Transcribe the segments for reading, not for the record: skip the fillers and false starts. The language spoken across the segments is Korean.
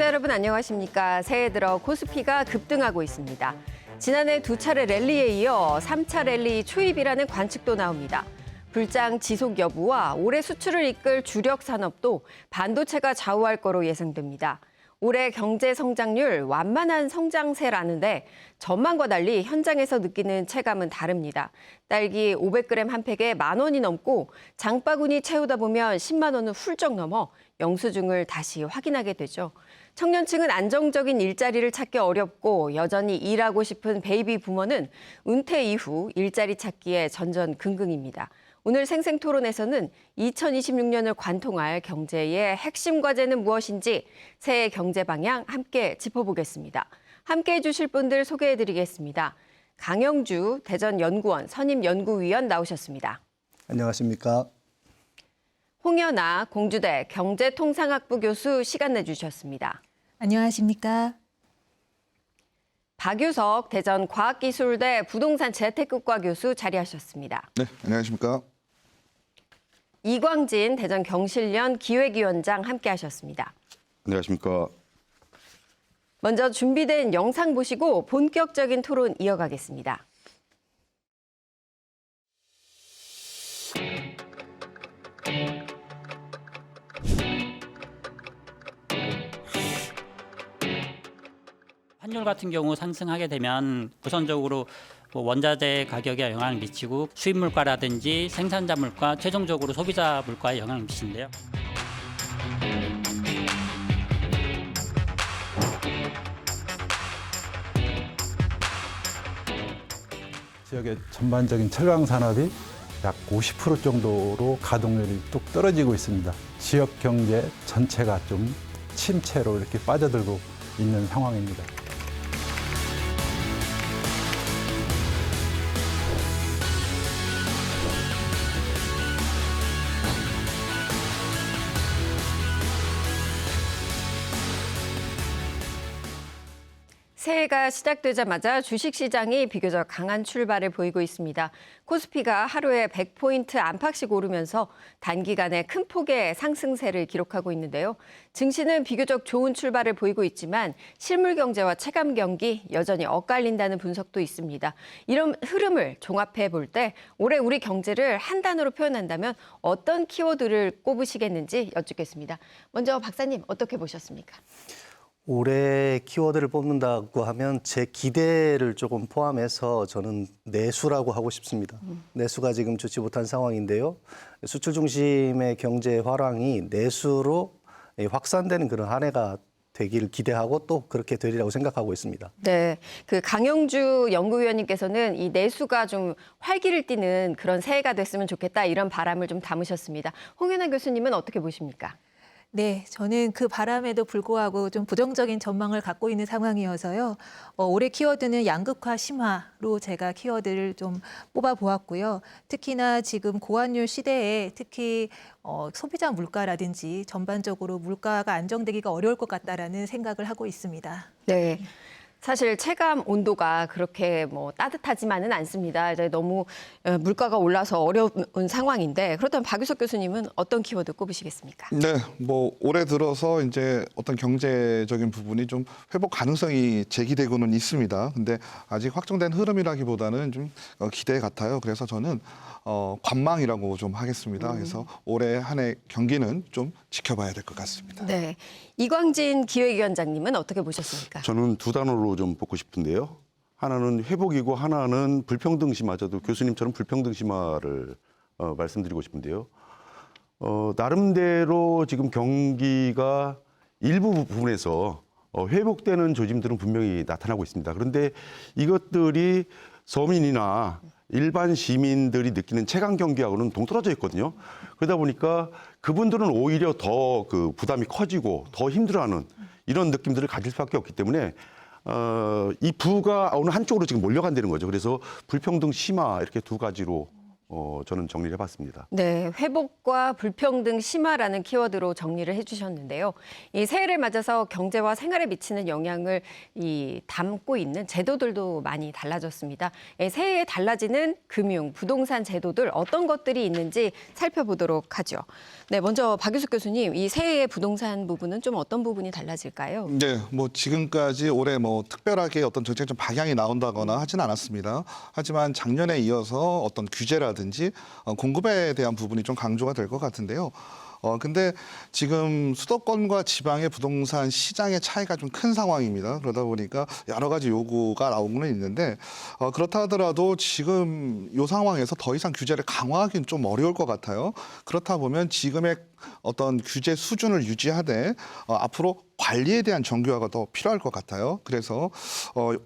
시청자 여러분 안녕하십니까. 새해 들어 코스피가 급등하고 있습니다. 지난해 두 차례 랠리에 이어 3차 랠리 초입이라는 관측도 나옵니다. 불장 지속 여부와 올해 수출을 이끌 주력 산업도 반도체가 좌우할 거로 예상됩니다. 올해 경제 성장률 완만한 성장세라는데 전망과 달리 현장에서 느끼는 체감은 다릅니다. 딸기 500g 한 팩에 10,000원이 넘고 장바구니 채우다 보면 10만 원은 훌쩍 넘어 영수증을 다시 확인하게 되죠. 청년층은 안정적인 일자리를 찾기 어렵고 여전히 일하고 싶은 베이비 부머는 은퇴 이후 일자리 찾기에 전전긍긍입니다. 오늘 생생토론에서는 2026년을 관통할 경제의 핵심 과제는 무엇인지 새해 경제 방향 함께 짚어보겠습니다. 함께해 주실 분들 소개해드리겠습니다. 강영주 대전연구원 선임연구위원 나오셨습니다. 안녕하십니까. 홍연아 공주대 경제통상학부 교수 시간 내주셨습니다. 안녕하십니까. 박유석 대전과학기술대 부동산 재테크과 교수 자리하셨습니다. 네, 안녕하십니까. 이광진 대전경실련 기획위원장 함께하셨습니다. 안녕하십니까. 먼저 준비된 영상 보시고 본격적인 토론 이어가겠습니다. 환율 같은 경우 상승하게 되면 우선적으로 원자재 가격에 영향을 미치고 수입 물가라든지 생산자 물가, 최종적으로 소비자 물가에 영향을 미치는데요. 지역의 전반적인 철강 산업이 약 50% 정도로 가동률이 뚝 떨어지고 있습니다. 지역 경제 전체가 좀 침체로 이렇게 빠져들고 있는 상황입니다. 새해가 시작되자마자 주식시장이 비교적 강한 출발을 보이고 있습니다. 코스피가 하루에 100포인트 안팎씩 오르면서 단기간에 큰 폭의 상승세를 기록하고 있는데요. 증시는 비교적 좋은 출발을 보이고 있지만 실물 경제와 체감 경기 여전히 엇갈린다는 분석도 있습니다. 이런 흐름을 종합해 볼 때 올해 우리 경제를 한 단어로 표현한다면 어떤 키워드를 꼽으시겠는지 여쭙겠습니다. 먼저 박사님 어떻게 보셨습니까? 올해 키워드를 뽑는다고 하면 제 기대를 조금 포함해서 저는 내수라고 하고 싶습니다. 내수가 지금 좋지 못한 상황인데요. 수출 중심의 경제 활황이 내수로 확산되는 그런 한 해가 되기를 기대하고 또 그렇게 되리라고 생각하고 있습니다. 네, 그 강영주 연구위원님께서는 이 내수가 좀 활기를 띠는 그런 새해가 됐으면 좋겠다 이런 바람을 좀 담으셨습니다. 홍연아 교수님은 어떻게 보십니까? 네, 저는 그 바람에도 불구하고 좀 부정적인 전망을 갖고 있는 상황이어서요. 올해 키워드는 양극화 심화로 제가 키워드를 좀 뽑아보았고요. 특히나 지금 고환율 시대에 특히 소비자 물가라든지 전반적으로 물가가 안정되기가 어려울 것 같다라는 생각을 하고 있습니다. 네. 사실 체감 온도가 그렇게 따뜻하지만은 않습니다. 이제 너무 물가가 올라서 어려운 상황인데 그렇다면 박유석 교수님은 어떤 키워드 꼽으시겠습니까? 네, 올해 들어서 이제 어떤 경제적인 부분이 좀 회복 가능성이 제기되고는 있습니다. 근데 아직 확정된 흐름이라기보다는 좀 기대 같아요. 그래서 저는 관망이라고 좀 하겠습니다. 그래서 올해 한 해 경기는 좀 지켜봐야 될 것 같습니다. 네. 이광진 기획위원장님은 어떻게 보셨습니까? 저는 두 단어로 좀 뽑고 싶은데요. 하나는 회복이고 하나는 불평등 심화. 저도 교수님처럼 불평등 심화를 말씀드리고 싶은데요. 나름대로 지금 경기가 일부 부분에서 회복되는 조짐들은 분명히 나타나고 있습니다. 그런데 이것들이 서민이나 일반 시민들이 느끼는 체감 경기하고는 동떨어져 있거든요. 그러다 보니까 그분들은 오히려 더 그 부담이 커지고 더 힘들어하는 이런 느낌들을 가질 수밖에 없기 때문에 이 부가 어느 한쪽으로 지금 몰려간다는 거죠. 그래서 불평등 심화 이렇게 두 가지로 저는 정리를 해봤습니다. 네, 회복과 불평등 심화라는 키워드로 정리를 해주셨는데요. 이 새해를 맞아서 경제와 생활에 미치는 영향을 담고 있는 제도들도 많이 달라졌습니다. 새해에 달라지는 금융, 부동산 제도들 어떤 것들이 있는지 살펴보도록 하죠. 네, 먼저 박유숙 교수님, 이 새해의 부동산 부분은 좀 어떤 부분이 달라질까요? 네, 뭐 지금까지 올해 뭐 특별하게 어떤 정책적 방향이 나온다거나 하진 않았습니다. 하지만 작년에 이어서 어떤 규제라든지 공급에 대한 부분이 좀 강조가 될 것 같은데요. 근데 지금 수도권과 지방의 부동산 시장의 차이가 좀 큰 상황입니다. 그러다 보니까 여러 가지 요구가 나오고는 있는데 그렇다 하더라도 지금 이 상황에서 더 이상 규제를 강화하기는 좀 어려울 것 같아요. 그렇다 보면 지금의 어떤 규제 수준을 유지하되 앞으로 관리에 대한 정교화가 더 필요할 것 같아요. 그래서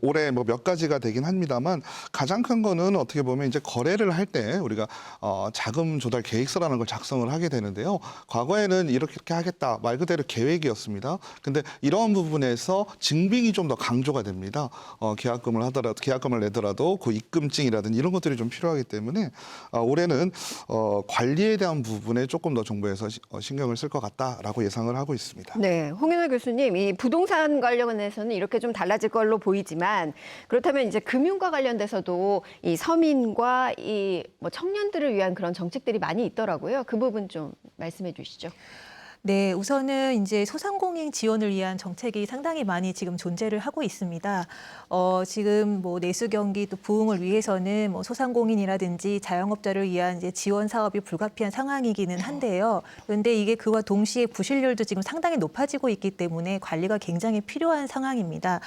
올해 뭐 몇 가지가 되긴 합니다만 가장 큰 거는 어떻게 보면 이제 거래를 할 때 우리가 자금 조달 계획서라는 걸 작성을 하게 되는데요. 과거에는 이렇게 하겠다 말 그대로 계획이었습니다. 근데 이런 부분에서 증빙이 좀 더 강조가 됩니다. 계약금을 내더라도 그 입금증이라든지 이런 것들이 좀 필요하기 때문에 올해는 관리에 대한 부분에 조금 더 정부에서 신경을 쓸 것 같다라고 예상을 하고 있습니다. 네, 홍윤아 교수님, 이 부동산 관련해서는 이렇게 좀 달라질 걸로 보이지만 그렇다면 이제 금융과 관련돼서도 이 서민과 이 뭐 청년들을 위한 그런 정책들이 많이 있더라고요. 그 부분 좀 말씀해 주시죠. 네, 우선은 이제 소상공인 지원을 위한 정책이 상당히 많이 지금 존재를 하고 있습니다. 지금 뭐 내수 경기 또 부흥을 위해서는 뭐 소상공인이라든지 자영업자를 위한 이제 지원 사업이 불가피한 상황이기는 한데요. 그런데 이게 그와 동시에 부실률도 지금 상당히 높아지고 있기 때문에 관리가 굉장히 필요한 상황입니다.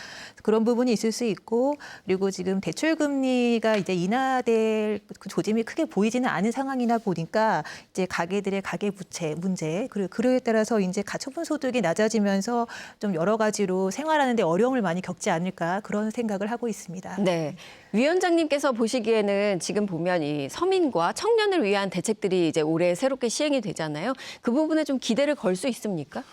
그런 부분이 있을 수 있고, 그리고 지금 대출 금리가 이제 인하될 그 조짐이 크게 보이지는 않은 상황이다 보니까 이제 가계들의 가계 부채 문제, 그리고 그에 따라서 이제 가처분 소득이 낮아지면서 좀 여러 가지로 생활하는데 어려움을 많이 겪지 않을까 그런 생각을 하고 있습니다. 네. 위원장님께서 보시기에는 지금 보면 이 서민과 청년을 위한 대책들이 이제 올해 새롭게 시행이 되잖아요. 그 부분에 좀 기대를 걸 수 있습니까?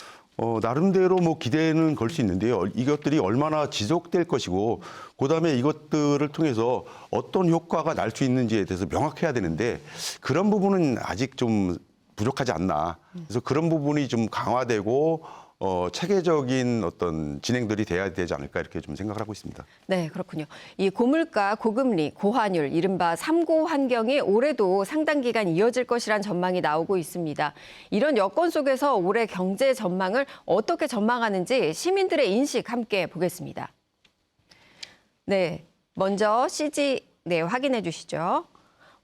나름대로 뭐 기대는 걸 수 있는데요. 이것들이 얼마나 지속될 것이고, 그다음에 이것들을 통해서 어떤 효과가 날 수 있는지에 대해서 명확해야 되는데 그런 부분은 아직 좀 부족하지 않나. 그래서 그런 부분이 좀 강화되고 체계적인 어떤 진행들이 돼야 되지 않을까 이렇게 좀 생각을 하고 있습니다. 네, 그렇군요. 이 고물가, 고금리, 고환율, 이른바 삼고 환경이 올해도 상당 기간 이어질 것이란 전망이 나오고 있습니다. 이런 여건 속에서 올해 경제 전망을 어떻게 전망하는지 시민들의 인식 함께 보겠습니다. 네, 먼저 CG 확인해 주시죠.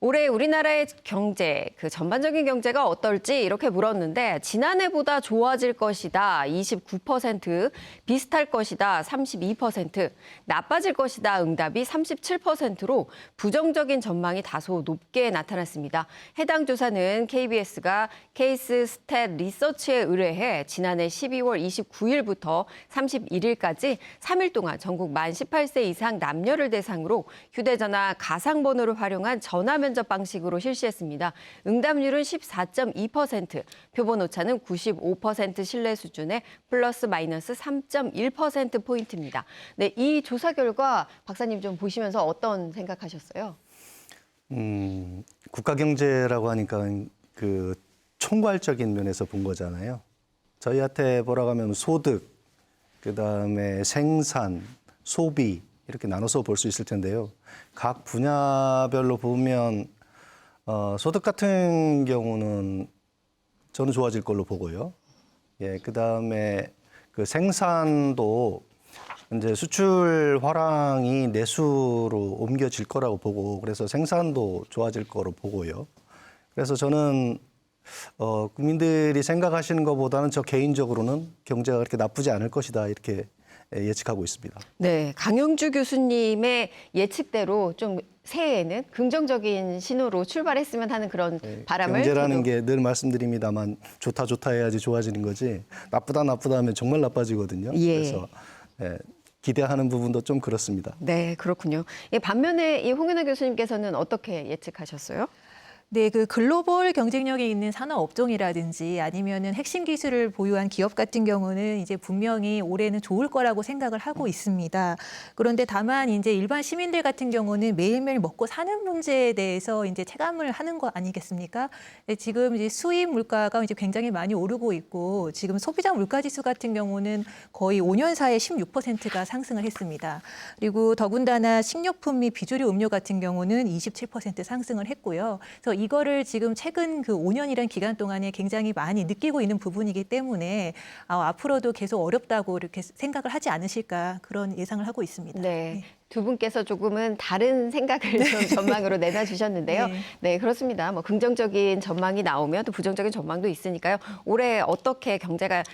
올해 우리나라의 경제, 그 전반적인 경제가 어떨지 이렇게 물었는데 지난해보다 좋아질 것이다 29%, 비슷할 것이다 32%, 나빠질 것이다 응답이 37%로 부정적인 전망이 다소 높게 나타났습니다. 해당 조사는 KBS가 케이스 스탯 리서치에 의뢰해 지난해 12월 29일부터 31일까지 3일 동안 전국 만 18세 이상 남녀를 대상으로 휴대전화 가상번호를 활용한 전화 면접 방식으로 실시했습니다. 응답률은 14.2%, 표본 오차는 95% 신뢰 수준의 플러스 마이너스 3.1%포인트입니다. 네, 이 조사 결과 박사님 좀 보시면서 어떤 생각하셨어요? 국가 경제라고 하니까 그 총괄적인 면에서 본 거잖아요. 저희한테 보라고 하면 소득, 그다음에 생산, 소비 이렇게 나눠서 볼 수 있을 텐데요. 각 분야별로 보면 소득 같은 경우는 저는 좋아질 걸로 보고요. 예, 그다음에 그 생산도 이제 수출 화랑이 내수로 옮겨질 거라고 보고 그래서 생산도 좋아질 거로 보고요. 그래서 저는 국민들이 생각하시는 것보다는 저 개인적으로는 경제가 그렇게 나쁘지 않을 것이다 이렇게 예측하고 있습니다. 네, 강영주 교수님의 예측대로 좀 새해에는 긍정적인 신호로 출발했으면 하는 그런 바람을 경제라는 게 늘 말씀드립니다만 좋다 해야지 좋아지는 거지 나쁘다 하면 정말 나빠지거든요. 예. 그래서 기대하는 부분도 좀 그렇습니다. 네, 그렇군요. 반면에 이 홍윤아 교수님께서는 어떻게 예측하셨어요? 네, 그 글로벌 경쟁력이 있는 산업 업종이라든지 아니면은 핵심 기술을 보유한 기업 같은 경우는 이제 분명히 올해는 좋을 거라고 생각을 하고 있습니다. 그런데 다만 이제 일반 시민들 같은 경우는 매일매일 먹고 사는 문제에 대해서 이제 체감을 하는 거 아니겠습니까? 네, 지금 이제 수입 물가가 이제 굉장히 많이 오르고 있고 지금 소비자 물가 지수 같은 경우는 거의 5년 사이에 16%가 상승을 했습니다. 그리고 더군다나 식료품 및 비주류 음료 같은 경우는 27% 상승을 했고요. 그래서 이거를 지금 최근 그 5년이라는 기간 동안에 굉장히 많이 느끼고 있는 부분이기 때문에 앞으로도 계속 어렵다고 이렇게 생각을 하지 않으실까 그런 예상을 하고 있습니다. 네. 두 분께서 조금은 다른 생각을 좀 전망으로 내놔주셨는데요. 네. 네, 그렇습니다. 뭐 긍정적인 전망이 나오면 또 부정적인 전망도 있으니까요. 올해 어떻게 경제가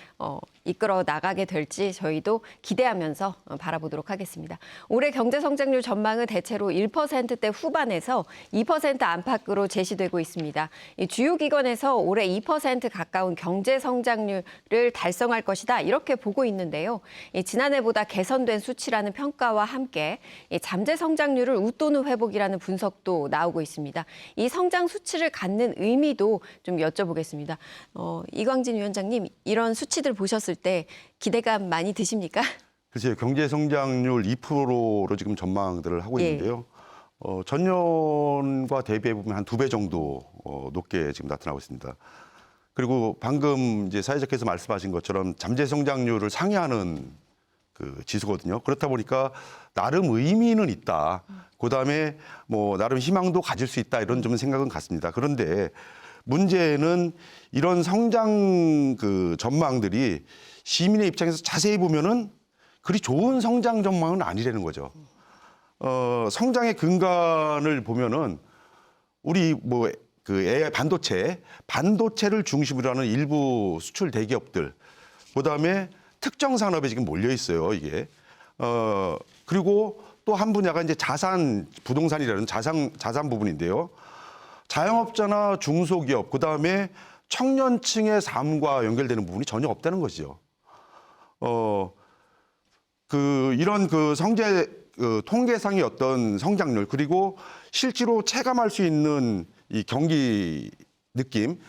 이끌어 나가게 될지 저희도 기대하면서 바라보도록 하겠습니다. 올해 경제 성장률 전망은 대체로 1%대 후반에서 2% 안팎으로 제시되고 있습니다. 이 주요 기관에서 올해 2% 가까운 경제 성장률을 달성할 것이다 이렇게 보고 있는데요. 지난해보다 개선된 수치라는 평가와 함께 잠재 성장률을 웃도는 회복이라는 분석도 나오고 있습니다. 이 성장 수치를 갖는 의미도 좀 여쭤보겠습니다. 이광진 위원장님, 이런 수치들 보셨을 때 기대감 많이 드십니까? 글쎄요, 경제 성장률 2%로 지금 전망들을 하고 예. 있는데요. 전년과 대비해 보면 한 2배 정도 높게 지금 나타나고 있습니다. 그리고 방금 이제 사회자께서 말씀하신 것처럼 잠재 성장률을 상회하는 그 지수거든요. 그렇다 보니까 나름 의미는 있다. 그다음에 뭐 나름 희망도 가질 수 있다 이런 좀 생각은 같습니다. 그런데 문제는 이런 성장 그 전망들이 시민의 입장에서 자세히 보면은 그리 좋은 성장 전망은 아니라는 거죠. 성장의 근간을 보면은 우리 뭐 그 AI 반도체를 중심으로 하는 일부 수출 대기업들, 그다음에 특정 산업에 지금 몰려 있어요, 이게. 그리고 또 한 분야가 이제 부동산이라는 자산 부분인데요. 자영업자나 중소기업, 그다음에 청년층의 삶과 연결되는 부분이 전혀 없다는 것이죠. 이런 통계상의 어떤 성장률, 그리고 실제로 체감할 수 있는 이 경기 느낌,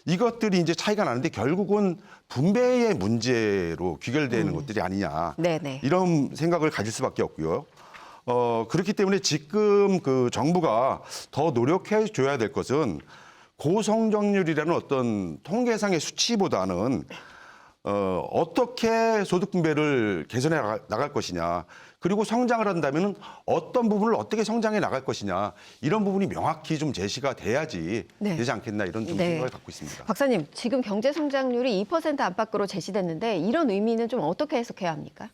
이것들이 이제 차이가 나는데 결국은 분배의 문제로 귀결되는 것들이 아니냐. 네네. 이런 생각을 가질 수밖에 없고요. 그렇기 때문에 지금 그 정부가 더 노력해 줘야 될 것은 고성장률이라는 어떤 통계상의 수치보다는 어떻게 소득 분배를 개선해 나갈 것이냐. 그리고 성장을 한다면 어떤 부분을 어떻게 성장해 나갈 것이냐. 이런 부분이 명확히 좀 제시가 돼야지 네. 되지 않겠나 이런 좀 네. 생각을 갖고 있습니다. 박사님, 지금 경제 성장률이 2% 안팎으로 제시됐는데 이런 의미는 좀 어떻게 해석해야 합니까?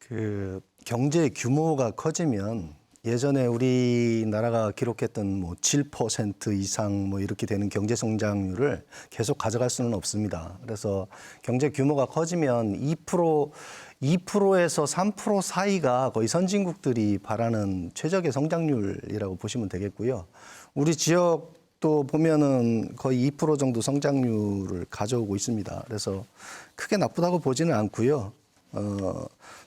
그 경제 규모가 커지면 예전에 우리나라가 기록했던 뭐 7% 이상 뭐 이렇게 되는 경제 성장률을 계속 가져갈 수는 없습니다. 그래서 경제 규모가 커지면 2%에서 3% 사이가 거의 선진국들이 바라는 최적의 성장률이라고 보시면 되겠고요. 우리 지역도 보면은 거의 2% 정도 성장률을 가져오고 있습니다. 그래서 크게 나쁘다고 보지는 않고요.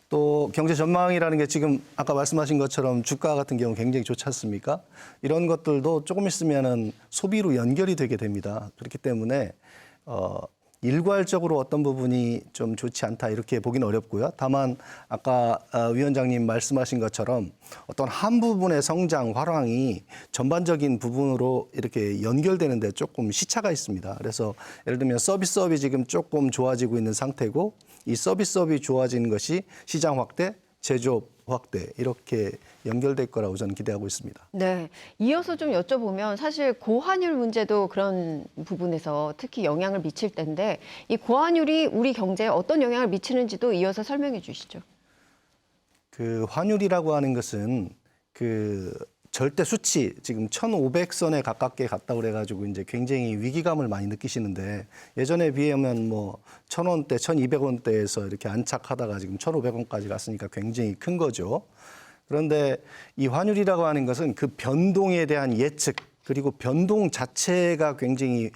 또 경제 전망이라는 게 지금 아까 말씀하신 것처럼 주가 같은 경우 굉장히 좋지 않습니까? 이런 것들도 조금 있으면은 소비로 연결이 되게 됩니다. 그렇기 때문에 일괄적으로 어떤 부분이 좀 좋지 않다 이렇게 보기는 어렵고요. 다만 아까 위원장님 말씀하신 것처럼 어떤 한 부분의 성장 활황이 전반적인 부분으로 이렇게 연결되는데 조금 시차가 있습니다. 그래서 예를 들면 서비스업이 지금 조금 좋아지고 있는 상태고 이 서비스업이 좋아지는 것이 시장 확대, 제조업 확대 이렇게 연결될 거라고 저는 기대하고 있습니다. 네, 이어서 좀 여쭤보면 사실 고환율 문제도 그런 부분에서 특히 영향을 미칠 텐데 이 고환율이 우리 경제에 어떤 영향을 미치는지도 이어서 설명해 주시죠. 그 환율이라고 하는 것은 그 절대 수치 지금 1,500선에 가깝게 갔다고 그래가지고 이제 굉장히 위기감을 많이 느끼시는데 예전에 비하면 뭐 1,000원대, 1,200원대에서 이렇게 안착하다가 지금 1,500원까지 갔으니까 굉장히 큰 거죠. 그런데 이 환율이라고 하는 것은 그 변동에 대한 예측 그리고 변동 자체가 굉장히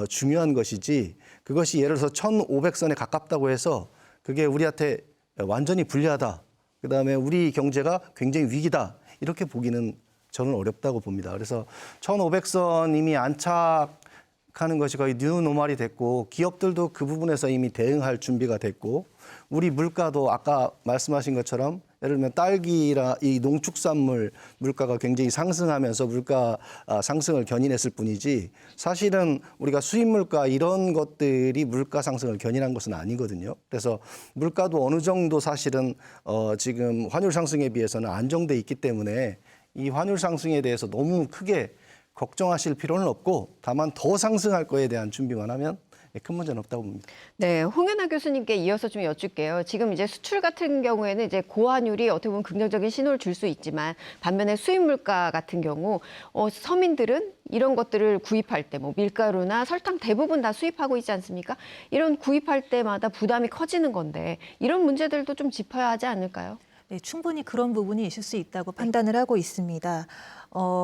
중요한 것이지 그것이 예를 들어서 1,500선에 가깝다고 해서 그게 우리한테 완전히 불리하다. 그다음에 우리 경제가 굉장히 위기다. 이렇게 보기는 저는 어렵다고 봅니다. 그래서 1,500선 이미 안착하는 것이 거의 뉴노멀이 됐고 기업들도 그 부분에서 이미 대응할 준비가 됐고 우리 물가도 아까 말씀하신 것처럼 예를 들면 딸기나 이 농축산물 물가가 굉장히 상승하면서 물가 상승을 견인했을 뿐이지 사실은 우리가 수입 물가 이런 것들이 물가 상승을 견인한 것은 아니거든요. 그래서 물가도 어느 정도 사실은 지금 환율 상승에 비해서는 안정돼 있기 때문에 이 환율 상승에 대해서 너무 크게 걱정하실 필요는 없고 다만 더 상승할 거에 대한 준비만 하면 큰 문제는 없다고 봅니다. 네, 홍연아 교수님께 이어서 좀 여쭐게요. 지금 이제 수출 같은 경우에는 이제 고환율이 어떻게 보면 긍정적인 신호를 줄 수 있지만 반면에 수입 물가 같은 경우 서민들은 이런 것들을 구입할 때 뭐 밀가루나 설탕 대부분 다 수입하고 있지 않습니까? 이런 구입할 때마다 부담이 커지는 건데 이런 문제들도 좀 짚어야 하지 않을까요? 네, 충분히 그런 부분이 있을 수 있다고 판단을 하고 있습니다.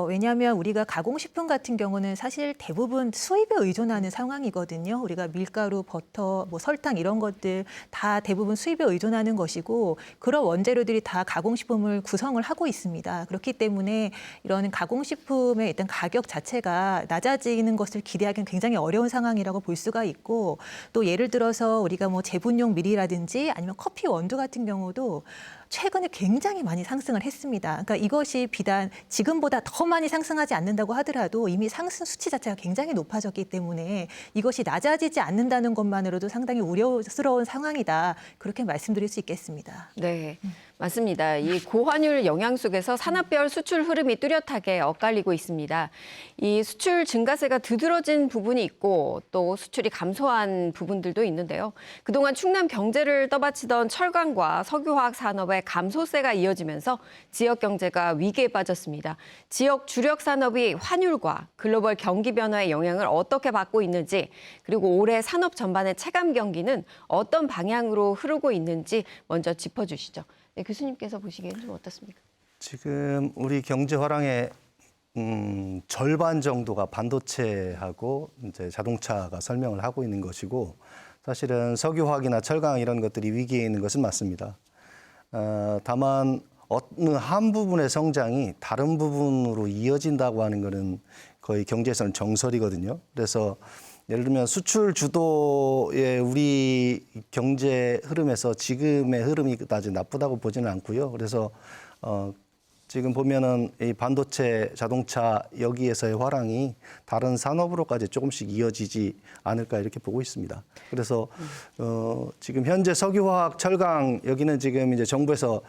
왜냐하면 우리가 가공식품 같은 경우는 사실 대부분 수입에 의존하는 상황이거든요. 우리가 밀가루, 버터, 뭐 설탕 이런 것들 다 대부분 수입에 의존하는 것이고 그런 원재료들이 다 가공식품을 구성을 하고 있습니다. 그렇기 때문에 이런 가공식품의 일단 가격 자체가 낮아지는 것을 기대하기는 굉장히 어려운 상황이라고 볼 수가 있고 또 예를 들어서 우리가 뭐 제분용 밀이라든지 아니면 커피 원두 같은 경우도 최근에 굉장히 많이 상승을 했습니다. 그러니까 이것이 비단 지금보다 더 많이 상승하지 않는다고 하더라도 이미 상승 수치 자체가 굉장히 높아졌기 때문에 이것이 낮아지지 않는다는 것만으로도 상당히 우려스러운 상황이다. 그렇게 말씀드릴 수 있겠습니다. 네, 맞습니다. 이 고환율 영향 속에서 산업별 수출 흐름이 뚜렷하게 엇갈리고 있습니다. 이 수출 증가세가 두드러진 부분이 있고 또 수출이 감소한 부분들도 있는데요. 그동안 충남 경제를 떠받치던 철강과 석유화학 산업의 감소세가 이어지면서 지역 경제가 위기에 빠졌습니다. 지역 주력 산업이 환율과 글로벌 경기 변화의 영향을 어떻게 받고 있는지 그리고 올해 산업 전반의 체감 경기는 어떤 방향으로 흐르고 있는지 먼저 짚어주시죠. 네, 교수님께서 보시기에는 좀 어떻습니까? 지금 우리 경제 활황의 절반 정도가 반도체하고 이제 자동차가 설명을 하고 있는 것이고 사실은 석유화학이나 철강 이런 것들이 위기에 있는 것은 맞습니다. 다만 어느 한 부분의 성장이 다른 부분으로 이어진다고 하는 것은 거의 경제에서는 정설이거든요. 그래서 예를 들면 수출 주도의 우리 경제 흐름에서 지금의 흐름이 그다지 나쁘다고 보지는 않고요. 그래서 지금 보면은 이 반도체, 자동차 여기에서의 활황이 다른 산업으로까지 조금씩 이어지지 않을까 이렇게 보고 있습니다. 그래서 지금 현재 석유화학, 철강 여기는 지금 이제 정부에서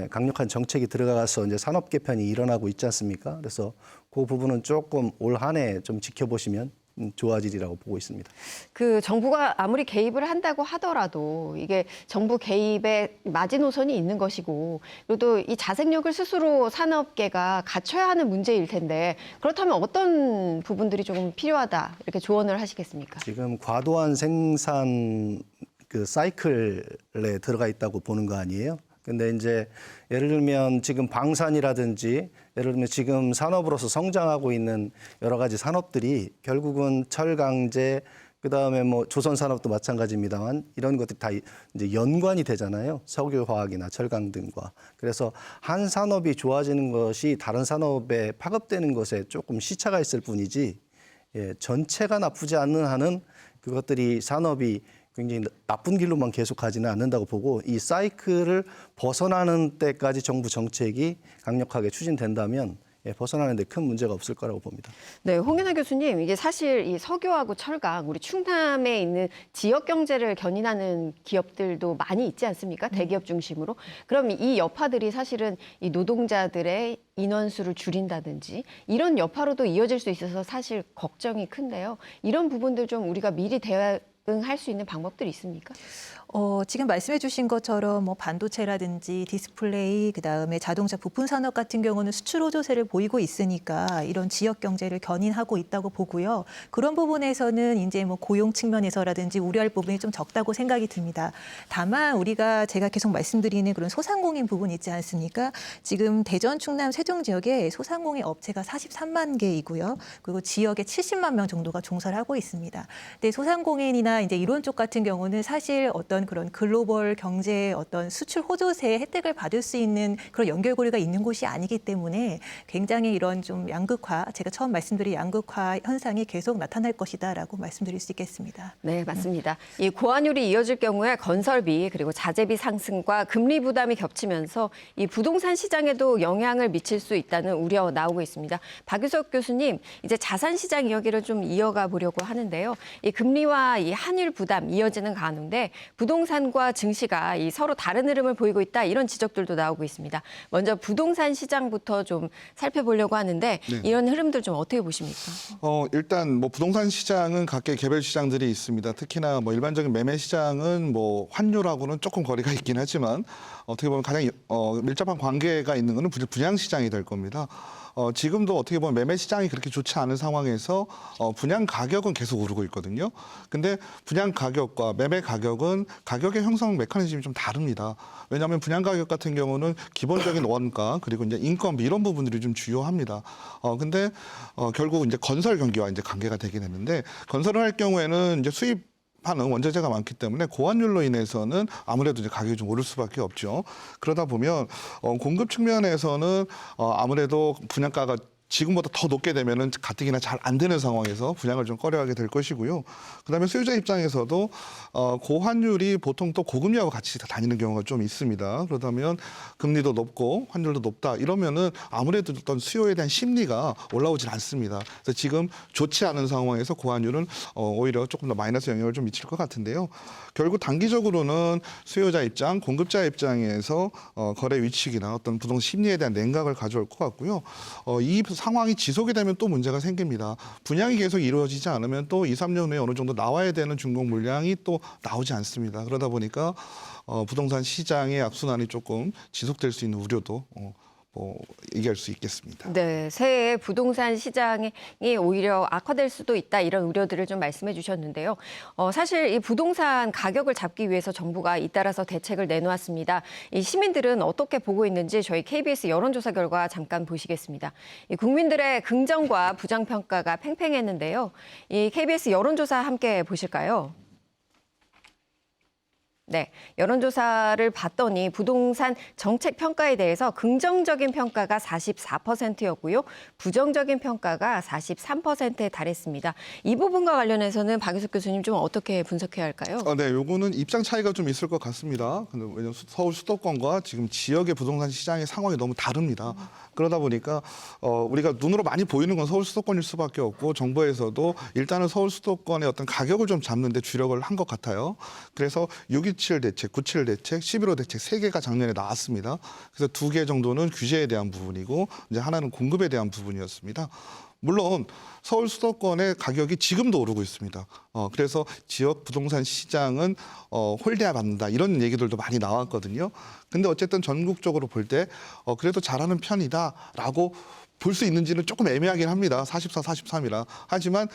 강력한 정책이 들어가서 이제 산업 개편이 일어나고 있지 않습니까? 그래서 그 부분은 조금 올 한 해 좀 지켜보시면 좋아지리라고 보고 있습니다. 그 정부가 아무리 개입을 한다고 하더라도 이게 정부 개입의 마지노선이 있는 것이고 그리고 또 이 자생력을 스스로 산업계가 갖춰야 하는 문제일 텐데 그렇다면 어떤 부분들이 조금 필요하다 이렇게 조언을 하시겠습니까? 지금 과도한 생산 그 사이클에 들어가 있다고 보는 거 아니에요? 근데 이제 예를 들면 지금 방산이라든지 예를 들면 지금 산업으로서 성장하고 있는 여러 가지 산업들이 결국은 철강제 그다음에 뭐 조선 산업도 마찬가지입니다만 이런 것들이 다 이제 연관이 되잖아요. 석유화학이나 철강 등과. 그래서 한 산업이 좋아지는 것이 다른 산업에 파급되는 것에 조금 시차가 있을 뿐이지 전체가 나쁘지 않는 한은 그것들이 산업이 굉장히 나쁜 길로만 계속 가지는 않는다고 보고 이 사이클을 벗어나는 때까지 정부 정책이 강력하게 추진된다면 벗어나는 데 큰 문제가 없을 거라고 봅니다. 네, 홍연아 교수님, 이게 사실 이 석유하고 철강, 우리 충남에 있는 지역 경제를 견인하는 기업들도 많이 있지 않습니까? 대기업 중심으로. 그럼 이 여파들이 사실은 이 노동자들의 인원수를 줄인다든지 이런 여파로도 이어질 수 있어서 사실 걱정이 큰데요. 이런 부분들 좀 우리가 미리 대응할 수 있는 방법들이 있습니까? 지금 말씀해 주신 것처럼 뭐 반도체라든지 디스플레이, 그다음에 자동차 부품 산업 같은 경우는 수출 호조세를 보이고 있으니까 이런 지역 경제를 견인하고 있다고 보고요. 그런 부분에서는 이제 뭐 고용 측면에서라든지 우려할 부분이 좀 적다고 생각이 듭니다. 다만 우리가 제가 계속 말씀드리는 그런 소상공인 부분 있지 않습니까? 지금 대전, 충남, 세종 지역에 소상공인 업체가 43만 개이고요. 그리고 지역에 70만 명 정도가 종사를 하고 있습니다. 근데 소상공인이나 이제 이런 쪽 같은 경우는 사실 어떤 과연 그런 글로벌 경제의 어떤 수출 호조세의 혜택을 받을 수 있는 그런 연결고리가 있는 곳이 아니기 때문에 굉장히 이런 좀 양극화, 제가 처음 말씀드린 양극화 현상이 계속 나타날 것이다라고 말씀드릴 수 있겠습니다. 네, 맞습니다. 이 고환율이 이어질 경우에 건설비 그리고 자재비 상승과 금리 부담이 겹치면서 이 부동산 시장에도 영향을 미칠 수 있다는 우려 나오고 있습니다. 박유석 교수님, 이제 자산 시장 이야기를 좀 이어가 보려고 하는데요. 이 금리와 이 환율 부담 이어지는 가운데 부동산과 증시가 이 서로 다른 흐름을 보이고 있다 이런 지적들도 나오고 있습니다. 먼저 부동산 시장부터 좀 살펴보려고 하는데 네. 이런 흐름들 좀 어떻게 보십니까? 일단 뭐 부동산 시장은 각계 개별 시장들이 있습니다. 특히나 뭐 일반적인 매매 시장은 뭐 환율하고는 조금 거리가 있긴 하지만 어떻게 보면 가장 밀접한 관계가 있는 것은 분양 시장이 될 겁니다. 지금도 어떻게 보면 매매 시장이 그렇게 좋지 않은 상황에서 분양 가격은 계속 오르고 있거든요. 근데 분양 가격과 매매 가격은 가격의 형성 메커니즘이 좀 다릅니다. 왜냐하면 분양 가격 같은 경우는 기본적인 원가 그리고 이제 인건비 이런 부분들이 좀 주요합니다. 근데 결국 이제 건설 경기와 이제 관계가 되게 되는데 건설을 할 경우에는 이제 수입하는 원자재가 많기 때문에 고환율로 인해서는 아무래도 이제 가격이 좀 오를 수밖에 없죠. 그러다 보면 공급 측면에서는 아무래도 분양가가 지금보다 더 높게 되면은 가뜩이나 잘 안 되는 상황에서 분양을 좀 꺼려하게 될 것이고요. 그다음에 수요자 입장에서도 고환율이 보통 또 고금리하고 같이 다니는 경우가 좀 있습니다. 그러다면 금리도 높고 환율도 높다 이러면은 아무래도 어떤 수요에 대한 심리가 올라오질 않습니다. 그래서 지금 좋지 않은 상황에서 고환율은 오히려 조금 더 마이너스 영향을 좀 미칠 것 같은데요. 결국 단기적으로는 수요자 입장, 공급자 입장에서 거래 위축이나 어떤 부동산 심리에 대한 냉각을 가져올 것 같고요. 이 상황이 지속이 되면 또 문제가 생깁니다. 분양이 계속 이루어지지 않으면 또 2, 3년 후에 어느 정도 나와야 되는 중공 물량이 또 나오지 않습니다. 그러다 보니까 부동산 시장의 악순환이 조금 지속될 수 있는 우려도 얘기할 수 있겠습니다. 네, 새해 부동산 시장이 오히려 악화될 수도 있다 이런 우려들을 좀 말씀해 주셨는데요. 사실 이 부동산 가격을 잡기 위해서 정부가 잇따라서 대책을 내놓았습니다. 이 시민들은 어떻게 보고 있는지 저희 KBS 여론조사 결과 잠깐 보시겠습니다. 이 국민들의 긍정과 부정 평가가 팽팽했는데요. 이 KBS 여론조사 함께 보실까요? 네, 여론조사를 봤더니 부동산 정책 평가에 대해서 긍정적인 평가가 44%였고요. 부정적인 평가가 43%에 달했습니다. 이 부분과 관련해서는 박유석 교수님 좀 어떻게 분석해야 할까요? 네, 요거는 입장 차이가 좀 있을 것 같습니다. 근데 왜냐면 서울 수도권과 지금 지역의 부동산 시장의 상황이 너무 다릅니다. 그러다 보니까 우리가 눈으로 많이 보이는 건 서울 수도권일 수밖에 없고 정부에서도 일단은 서울 수도권의 어떤 가격을 좀 잡는 데 주력을 한 것 같아요. 그래서 6.27 대책, 9.7 대책, 11.5 대책 3개가 작년에 나왔습니다. 그래서 2개 정도는 규제에 대한 부분이고 이제 하나는 공급에 대한 부분이었습니다. 물론 서울 수도권의 가격이 지금도 오르고 있습니다. 그래서 지역 부동산 시장은 홀대야 받는다 이런 얘기들도 많이 나왔거든요. 근데 어쨌든 전국적으로 볼 때 그래도 잘하는 편이다라고 볼 수 있는지는 조금 애매하긴 합니다. 44, 43이라. 하지만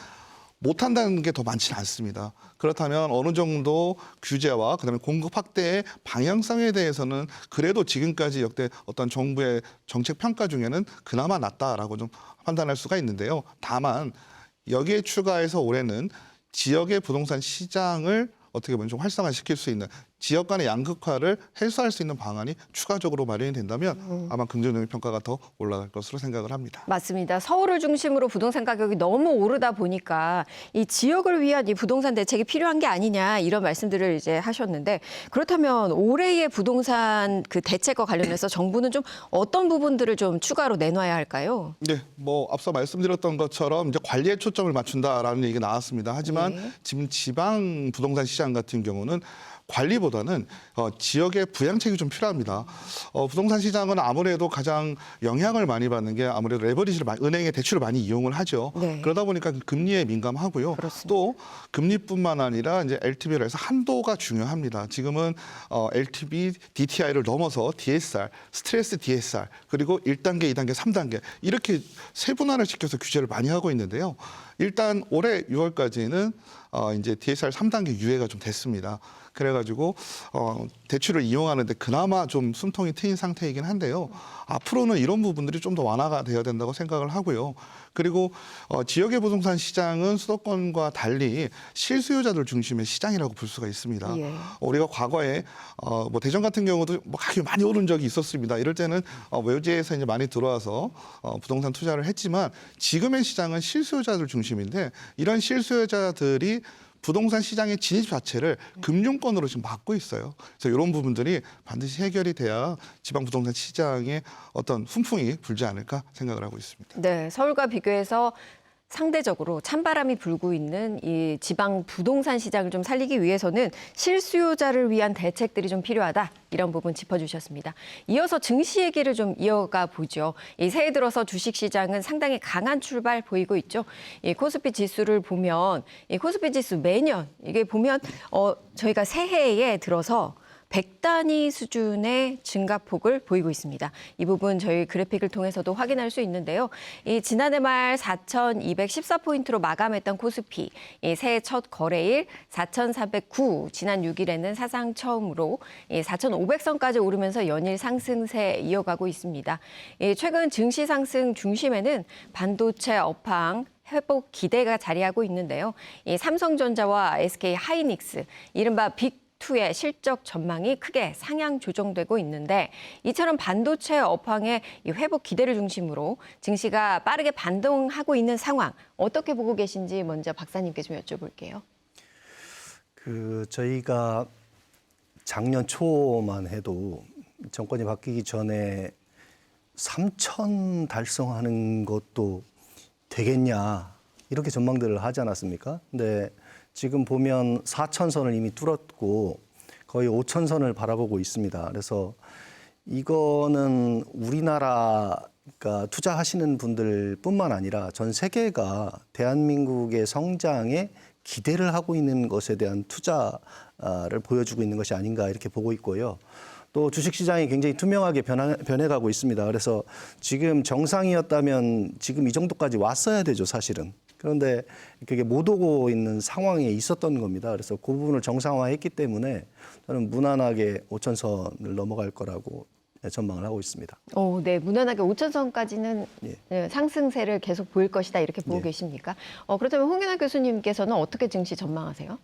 못한다는 게 더 많지는 않습니다. 그렇다면 어느 정도 규제와 그다음에 공급 확대의 방향성에 대해서는 그래도 지금까지 역대 어떤 정부의 정책 평가 중에는 그나마 낫다라고 좀 판단할 수가 있는데요. 다만 여기에 추가해서 올해는 지역의 부동산 시장을 어떻게 보면 좀 활성화시킬 수 있는 지역 간의 양극화를 해소할 수 있는 방안이 추가적으로 마련이 된다면 아마 긍정적인 평가가 더 올라갈 것으로 생각을 합니다. 맞습니다. 서울을 중심으로 부동산 가격이 너무 오르다 보니까 이 지역을 위한 이 부동산 대책이 필요한 게 아니냐 이런 말씀들을 이제 하셨는데 그렇다면 올해의 부동산 그 대책과 관련해서 정부는 좀 어떤 부분들을 좀 추가로 내놔야 할까요? 네, 뭐 앞서 말씀드렸던 것처럼 이제 관리에 초점을 맞춘다라는 얘기가 나왔습니다. 하지만 네. 지금 지방 부동산 시장 같은 경우는 관리보다는 지역의 부양책이 좀 필요합니다. 부동산 시장은 아무래도 가장 영향을 많이 받는 게 아무래도 레버리지를 은행의 대출을 많이 이용을 하죠. 네. 그러다 보니까 금리에 민감하고요. 그렇습니다. 또 금리뿐만 아니라 이제 LTV로 해서 한도가 중요합니다. 지금은 LTV, DTI를 넘어서 DSR, 스트레스 DSR, 그리고 1단계, 2단계, 3단계 이렇게 세분화를 시켜서 규제를 많이 하고 있는데요. 일단 올해 6월까지는 이제 DSR 3단계 유예가 좀 됐습니다. 그래가지고 대출을 이용하는데 그나마 좀 숨통이 트인 상태이긴 한데요. 앞으로는 이런 부분들이 좀 더 완화가 되어야 된다고 생각을 하고요. 그리고 지역의 부동산 시장은 수도권과 달리 실수요자들 중심의 시장이라고 볼 수가 있습니다. 예. 우리가 과거에 뭐 대전 같은 경우도 뭐 가격이 많이 오른 적이 있었습니다. 이럴 때는 외지에서 이제 많이 들어와서 부동산 투자를 했지만 지금의 시장은 실수요자들 중심인데 이런 실수요자들이 부동산 시장의 진입 자체를 금융권으로 지금 막고 있어요. 그래서 이런 부분들이 반드시 해결이 돼야 지방 부동산 시장에 어떤 훈풍이 불지 않을까 생각을 하고 있습니다. 네, 서울과 비교해서 상대적으로 찬바람이 불고 있는 이 지방 부동산 시장을 좀 살리기 위해서는 실수요자를 위한 대책들이 좀 필요하다. 이런 부분 짚어주셨습니다. 이어서 증시 얘기를 좀 이어가 보죠. 이 새해 들어서 주식시장은 상당히 강한 출발 보이고 있죠. 이 코스피 지수를 보면 이 코스피 지수 매년 이게 보면 저희가 새해에 들어서 100단위 수준의 증가폭을 보이고 있습니다. 이 부분 저희 그래픽을 통해서도 확인할 수 있는데요. 이 지난해 말 4,214포인트로 마감했던 코스피, 이 새해 첫 거래일 4,409, 지난 6일에는 사상 처음으로 4,500선까지 오르면서 연일 상승세 이어가고 있습니다. 최근 증시 상승 중심에는 반도체 업황, 회복 기대가 자리하고 있는데요. 이 삼성전자와 SK 하이닉스, 이른바 빅2의 실적 전망이 크게 상향 조정되고 있는데 이처럼 반도체 업황의 이 회복 기대를 중심으로 증시가 빠르게 반등하고 있는 상황 어떻게 보고 계신지 먼저 박사님께 좀 여쭤볼게요. 저희가 작년 초만 해도 정권이 바뀌기 전에 3,000 달성하는 것도 되겠냐 이렇게 전망들을 하지 않았습니까? 근데 지금 보면 4,000선을 이미 뚫었고 거의 5,000선을 바라보고 있습니다. 그래서 이거는 우리나라가 투자하시는 분들뿐만 아니라 전 세계가 대한민국의 성장에 기대를 하고 있는 것에 대한 투자를 보여주고 있는 것이 아닌가 이렇게 보고 있고요. 또 주식시장이 굉장히 투명하게 변해가고 있습니다. 그래서 지금 정상이었다면 지금 이 정도까지 왔어야 되죠, 사실은. 그런데 그게 못 오고 있는 상황에 있었던 겁니다. 그래서 그 부분을 정상화했기 때문에 저는 무난하게 5,000선을 넘어갈 거라고 전망을 하고 있습니다. 네, 무난하게 5,000선까지는 네, 상승세를 계속 보일 것이다 이렇게 보고 계십니까? 그렇다면 홍윤아 교수님께서는 어떻게 증시 전망하세요?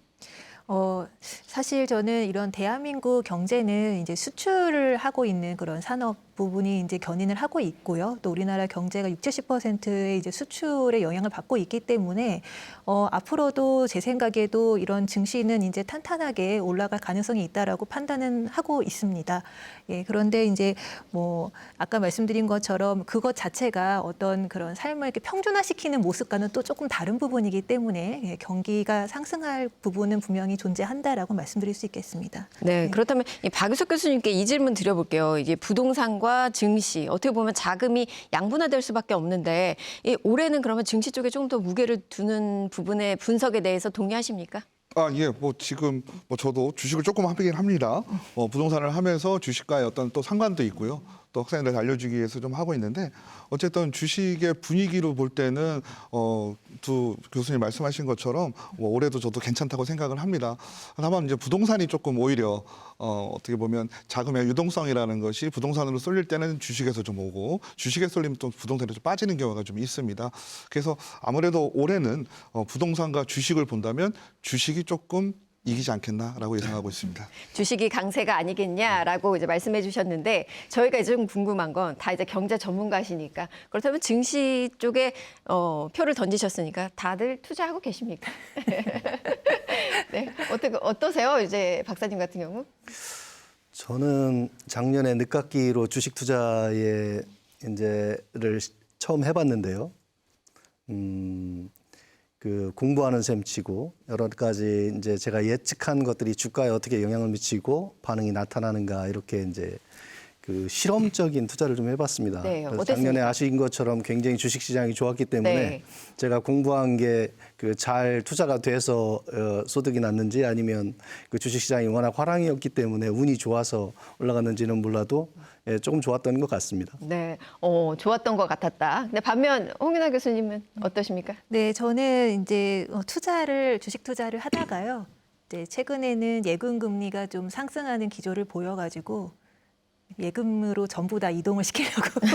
사실 저는 이런 대한민국 경제는 이제 수출을 하고 있는 그런 산업 부분이 이제 견인을 하고 있고요. 또 우리나라 경제가 60~70%의 이제 수출의 영향을 받고 있기 때문에 앞으로도 제 생각에도 이런 증시는 이제 탄탄하게 올라갈 가능성이 있다라고 판단은 하고 있습니다. 예, 그런데 이제 뭐 아까 말씀드린 것처럼 그것 자체가 어떤 그런 삶을 이렇게 평준화시키는 모습과는 또 조금 다른 부분이기 때문에 경기가 상승할 부분은 분명히 존재한다라고 말씀드릴 수 있겠습니다. 네, 그렇다면 박유석 교수님께 이 질문 드려볼게요. 이제 부동산과 증시 어떻게 보면 자금이 양분화될 수밖에 없는데 올해는 그러면 증시 쪽에 좀 더 무게를 두는 부분의 분석에 대해서 동의하십니까? 예, 뭐 지금 뭐 저도 주식을 조금 하긴 합니다. 부동산을 하면서 주식과의 어떤 또 상관도 있고요. 또 학생들한테 알려주기 위해서 좀 하고 있는데 어쨌든 주식의 분위기로 볼 때는 두 교수님 말씀하신 것처럼 올해도 저도 괜찮다고 생각을 합니다. 다만 이제 부동산이 조금 오히려 어떻게 보면 자금의 유동성이라는 것이 부동산으로 쏠릴 때는 주식에서 좀 오고 주식에 쏠리면 또 부동산에 좀 빠지는 경우가 좀 있습니다. 그래서 아무래도 올해는 부동산과 주식을 본다면 주식이 조금 이기지 않겠나라고 예상하고 있습니다. 주식이 강세가 아니겠냐라고 이제 말씀해 주셨는데 저희가 이제 좀 궁금한 건 다 이제 경제 전문가시니까 그렇다면 증시 쪽에 표를 던지셨으니까 다들 투자하고 계십니까? 네, 어떠세요? 이제 박사님 같은 경우? 저는 작년에 늦깎이로 주식 투자에 이제를 처음 해봤는데요. 공부하는 셈 치고 여러 가지 이제 제가 예측한 것들이 주가에 어떻게 영향을 미치고 반응이 나타나는가 이렇게 이제 그 실험적인 투자를 좀 해봤습니다. 네, 그래서 어땠습니까? 작년에 아신 것처럼 굉장히 주식시장이 좋았기 때문에 네. 제가 공부한 게 그 잘 투자가 돼서 소득이 났는지 아니면 그 주식시장이 워낙 화랑이었기 때문에 운이 좋아서 올라갔는지는 몰라도 예, 조금 좋았던 것 같습니다. 네, 좋았던 것 같았다. 근데 반면 홍윤아 교수님은 어떠십니까? 네, 저는 이제 주식 투자를 하다가요. 이제 최근에는 예금 금리가 좀 상승하는 기조를 보여가지고 예금으로 전부 다 이동을 시키려고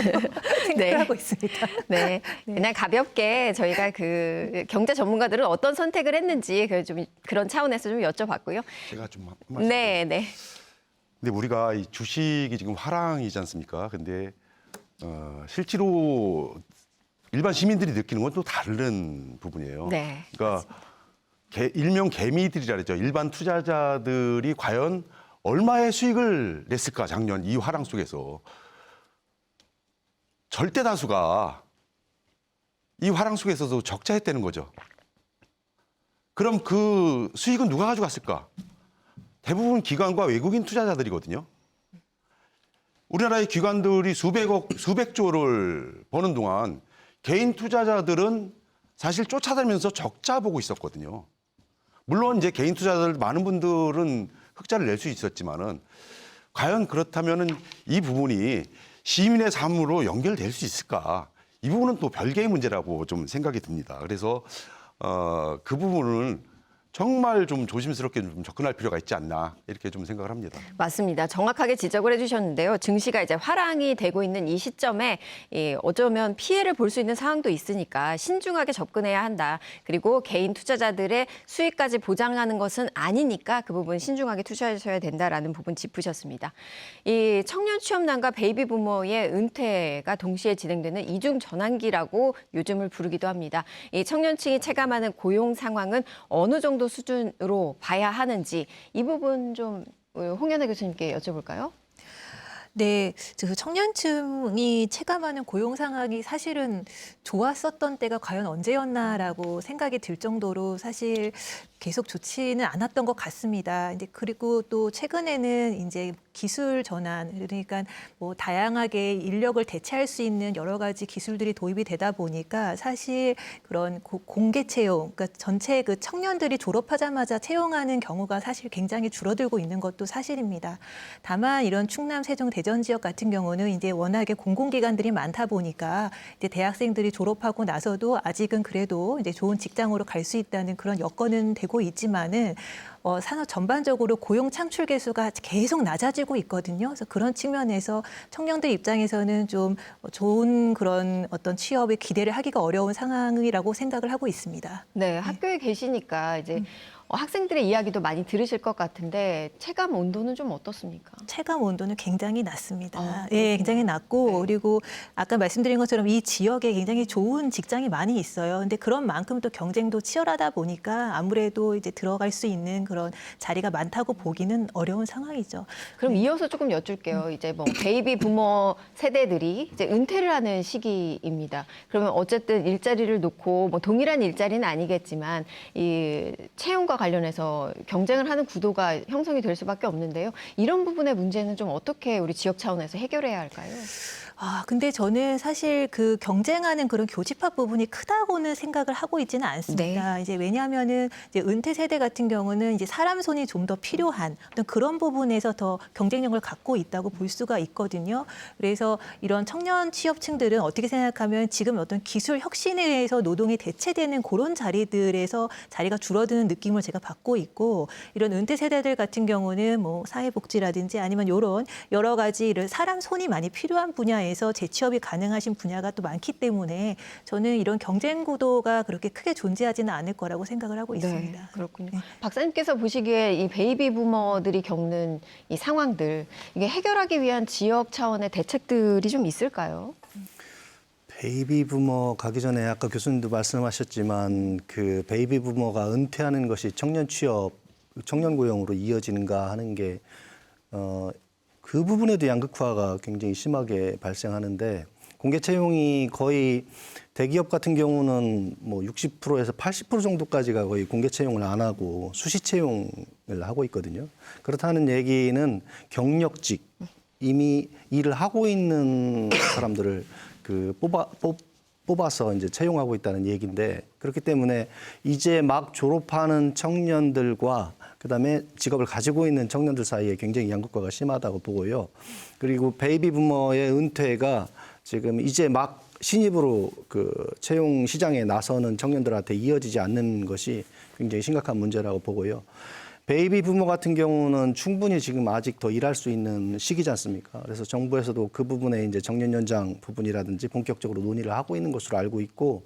생각을 하고 있습니다. 네, 그냥 가볍게 저희가 그 경제 전문가들은 어떤 선택을 했는지 좀 그런 차원에서 좀 여쭤봤고요. 제가 좀 한 말씀. 네, 네. 근데 우리가 이 주식이 지금 화랑이지 않습니까? 근데 실제로 일반 시민들이 느끼는 건 또 다른 부분이에요. 네, 그러니까 일명 개미들이라 그러죠. 일반 투자자들이 과연 얼마의 수익을 냈을까 작년 이 화랑 속에서 절대 다수가 이 화랑 속에서도 적자했다는 거죠. 그럼 그 수익은 누가 가져갔을까? 대부분 기관과 외국인 투자자들이거든요. 우리나라의 기관들이 수백조를 버는 동안 개인 투자자들은 사실 쫓아다니면서 적자 보고 있었거든요. 물론 이제 개인 투자자들 많은 분들은 흑자를 낼 수 있었지만은 과연 그렇다면은 이 부분이 시민의 삶으로 연결될 수 있을까? 이 부분은 또 별개의 문제라고 좀 생각이 듭니다. 그래서 그 부분은 정말 좀 조심스럽게 좀 접근할 필요가 있지 않나 이렇게 좀 생각을 합니다. 맞습니다. 정확하게 지적을 해주셨는데요. 증시가 이제 화랑이 되고 있는 이 시점에 어쩌면 피해를 볼 수 있는 상황도 있으니까 신중하게 접근해야 한다. 그리고 개인 투자자들의 수익까지 보장하는 것은 아니니까 그 부분 신중하게 투자하셔야 된다라는 부분 짚으셨습니다. 이 청년 취업난과 베이비 부머의 은퇴가 동시에 진행되는 이중 전환기라고 요즘을 부르기도 합니다. 이 청년층이 체감하는 고용 상황은 어느 정도 수준으로 봐야 하는지 이 부분 좀 홍연아 교수님께 여쭤볼까요? 네, 그 청년층이 체감하는 고용 상황이 사실은 좋았었던 때가 과연 언제였나라고 생각이 들 정도로 사실 계속 좋지는 않았던 것 같습니다. 이제 그리고 또 최근에는 이제 기술 전환, 그러니까 뭐 다양하게 인력을 대체할 수 있는 여러 가지 기술들이 도입이 되다 보니까 사실 그런 공개 채용, 그러니까 전체 그 청년들이 졸업하자마자 채용하는 경우가 사실 굉장히 줄어들고 있는 것도 사실입니다. 다만 이런 충남, 세종, 대전 지역 같은 경우는 이제 워낙에 공공기관들이 많다 보니까 이제 대학생들이 졸업하고 나서도 아직은 그래도 이제 좋은 직장으로 갈 수 있다는 그런 여건은 되고 있지만은 산업 전반적으로 고용 창출 개수가 계속 낮아지고 있거든요. 그래서 그런 측면에서 청년들 입장에서는 좀 좋은 그런 어떤 취업에 기대를 하기가 어려운 상황이라고 생각을 하고 있습니다. 네, 학교에 계시니까 이제 학생들의 이야기도 많이 들으실 것 같은데 체감 온도는 좀 어떻습니까? 체감 온도는 굉장히 낮습니다. 그렇군요. 예, 굉장히 낮고 네. 그리고 아까 말씀드린 것처럼 이 지역에 굉장히 좋은 직장이 많이 있어요. 근데 그런 만큼 또 경쟁도 치열하다 보니까 아무래도 이제 들어갈 수 있는 그런 자리가 많다고 보기는 어려운 상황이죠. 그럼 이어서 조금 여쭐게요. 이제 뭐 베이비 부머 세대들이 이제 은퇴를 하는 시기입니다. 그러면 어쨌든 일자리를 놓고 뭐 동일한 일자리는 아니겠지만 이 채용과 관련해서 경쟁을 하는 구도가 형성이 될 수밖에 없는데요. 이런 부분의 문제는 좀 어떻게 우리 지역 차원에서 해결해야 할까요? 근데 저는 사실 그 경쟁하는 그런 교집합 부분이 크다고는 생각을 하고 있지는 않습니다. 이제 왜냐하면은 이제 은퇴 세대 같은 경우는 이제 사람 손이 좀 더 필요한 어떤 그런 부분에서 더 경쟁력을 갖고 있다고 볼 수가 있거든요. 그래서 이런 청년 취업층들은 어떻게 생각하면 지금 어떤 기술 혁신에 의해서 노동이 대체되는 그런 자리들에서 자리가 줄어드는 느낌을 제가 받고 있고 이런 은퇴 세대들 같은 경우는 뭐 사회복지라든지 아니면 이런 여러 가지 이런 사람 손이 많이 필요한 분야에서 재취업이 가능하신 분야가 또 많기 때문에 저는 이런 경쟁 구도가 그렇게 크게 존재하지는 않을 거라고 생각을 하고 있습니다. 네, 그렇군요. 네. 박사님께서 보시기에 이 베이비 부머들이 겪는 이 상황들 이게 해결하기 위한 지역 차원의 대책들이 좀 있을까요? 베이비 부머 가기 전에 아까 교수님도 말씀하셨지만 그 베이비 부머가 은퇴하는 것이 청년 취업, 청년 고용으로 이어지는가 하는 게 그 부분에도 양극화가 굉장히 심하게 발생하는데 공개 채용이 거의 대기업 같은 경우는 뭐 60%에서 80% 정도까지가 거의 공개 채용을 안 하고 수시 채용을 하고 있거든요. 그렇다는 얘기는 경력직 이미 일을 하고 있는 사람들을 뽑아서 이제 채용하고 있다는 얘기인데, 그렇기 때문에 이제 막 졸업하는 청년들과 그다음에 직업을 가지고 있는 청년들 사이에 굉장히 양극화가 심하다고 보고요. 그리고 베이비 부머의 은퇴가 지금 이제 막 신입으로 그 채용 시장에 나서는 청년들한테 이어지지 않는 것이 굉장히 심각한 문제라고 보고요. 베이비 부머 같은 경우는 충분히 지금 아직 더 일할 수 있는 시기지 않습니까? 그래서 정부에서도 그 부분에 이제 정년 연장 부분이라든지 본격적으로 논의를 하고 있는 것으로 알고 있고,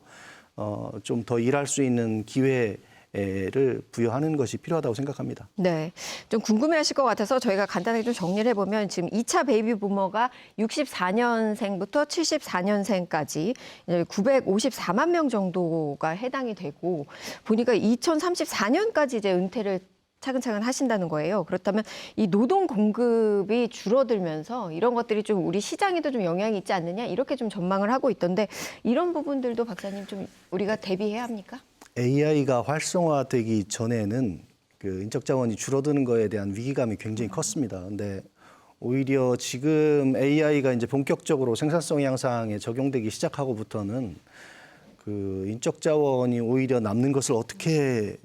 좀 더 일할 수 있는 기회를 부여하는 것이 필요하다고 생각합니다. 네, 좀 궁금해하실 것 같아서 저희가 간단하게 좀 정리를 해보면 지금 2차 베이비 부머가 64년생부터 74년생까지 954만 명 정도가 해당이 되고, 보니까 2034년까지 이제 은퇴를 차근차근 하신다는 거예요. 그렇다면 이 노동 공급이 줄어들면서 이런 것들이 좀 우리 시장에도 좀 영향이 있지 않느냐, 이렇게 좀 전망을 하고 있던데, 이런 부분들도 박사님 좀 우리가 대비해야 합니까? AI가 활성화되기 전에는 그 인적 자원이 줄어드는 거에 대한 위기감이 굉장히 컸습니다. 근데 오히려 지금 AI가 이제 본격적으로 생산성 향상에 적용되기 시작하고부터는 그 인적 자원이 오히려 남는 것을 어떻게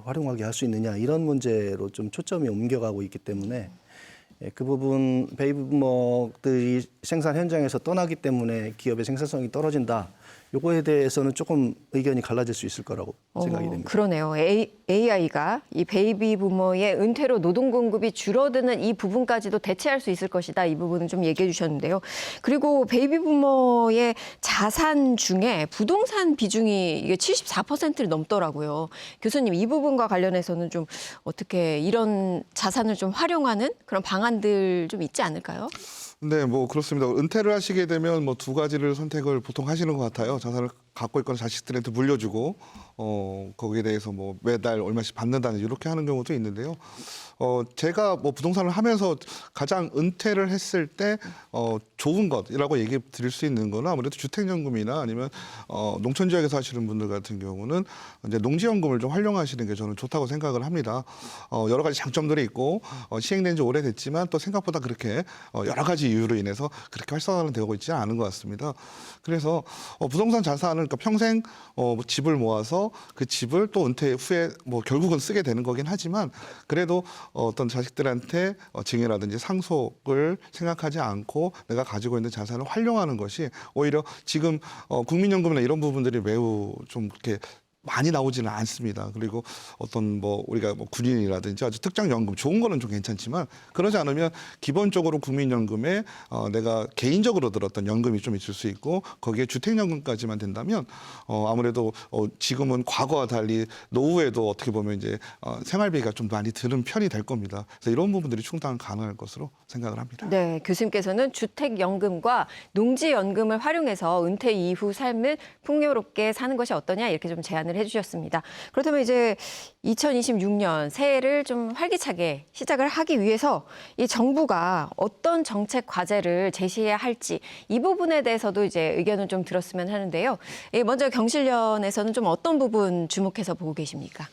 활용하게 할 수 있느냐, 이런 문제로 좀 초점이 옮겨가고 있기 때문에 그 부분 베이비 부머들이 생산 현장에서 떠나기 때문에 기업의 생산성이 떨어진다, 요거에 대해서는 조금 의견이 갈라질 수 있을 거라고 생각이 됩니다. 그러네요. AI가 이 베이비 부머의 은퇴로 노동 공급이 줄어드는 이 부분까지도 대체할 수 있을 것이다. 이 부분은 좀 얘기해 주셨는데요. 그리고 베이비 부머의 자산 중에 부동산 비중이 이게 74%를 넘더라고요. 교수님, 이 부분과 관련해서는 좀 어떻게 이런 자산을 좀 활용하는 그런 방안들 좀 있지 않을까요? 네, 뭐 그렇습니다. 은퇴를 하시게 되면 뭐 두 가지를 선택을 보통 하시는 것 같아요. 자산을 갖고 있거나 자식들한테 물려주고 거기에 대해서 뭐 매달 얼마씩 받는다는 이렇게 하는 경우도 있는데요. 제가 뭐 부동산을 하면서 가장 은퇴를 했을 때 좋은 것이라고 얘기 드릴 수 있는 거는 아무래도 주택연금이나 아니면 농촌 지역에서 하시는 분들 같은 경우는 이제 농지연금을 좀 활용하시는 게 저는 좋다고 생각을 합니다. 여러 가지 장점들이 있고 시행된 지 오래됐지만 또 생각보다 그렇게 여러 가지 이유로 인해서 그렇게 활성화되고 있지 않은 것 같습니다. 그래서 부동산 자산을 그러니까 평생 집을 모아서 그 집을 또 은퇴 후에 뭐 결국은 쓰게 되는 거긴 하지만, 그래도 어떤 자식들한테 증여라든지 상속을 생각하지 않고 내가 가지고 있는 자산을 활용하는 것이 오히려 지금 국민연금이나 이런 부분들이 매우 좀 이렇게 많이 나오지는 않습니다. 그리고 어떤 뭐 우리가 뭐 군인이라든지 아주 특정 연금 좋은 거는 좀 괜찮지만, 그러지 않으면 기본적으로 국민연금에 내가 개인적으로 들었던 연금이 좀 있을 수 있고, 거기에 주택연금까지만 된다면 아무래도 지금은 과거와 달리 노후에도 어떻게 보면 이제 생활비가 좀 많이 드는 편이 될 겁니다. 그래서 이런 부분들이 충당 가능할 것으로 생각을 합니다. 네, 교수님께서는 주택연금과 농지연금을 활용해서 은퇴 이후 삶을 풍요롭게 사는 것이 어떠냐, 이렇게 좀 제안을 해주셨습니다. 그렇다면 이제 2026년 새해를 좀 활기차게 시작을 하기 위해서 이 정부가 어떤 정책 과제를 제시해야 할지, 이 부분에 대해서도 이제 의견을 좀 들었으면 하는데요. 먼저 경실련에서는 좀 어떤 부분 주목해서 보고 계십니까?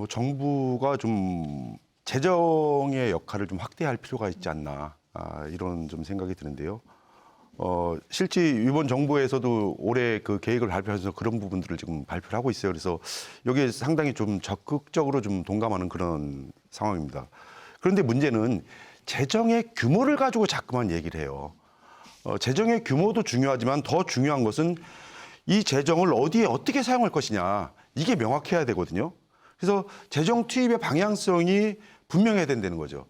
정부가 좀 재정의 역할을 좀 확대할 필요가 있지 않나, 이런 좀 생각이 드는데요. 실제 이번 정부에서도 올해 그 계획을 발표해서 그런 부분들을 지금 발표를 하고 있어요. 그래서 여기에 상당히 좀 적극적으로 좀 동감하는 그런 상황입니다. 그런데 문제는 재정의 규모를 가지고 자꾸만 얘기를 해요. 재정의 규모도 중요하지만 더 중요한 것은 이 재정을 어디에 어떻게 사용할 것이냐, 이게 명확해야 되거든요. 그래서 재정 투입의 방향성이 분명해야 된다는 거죠.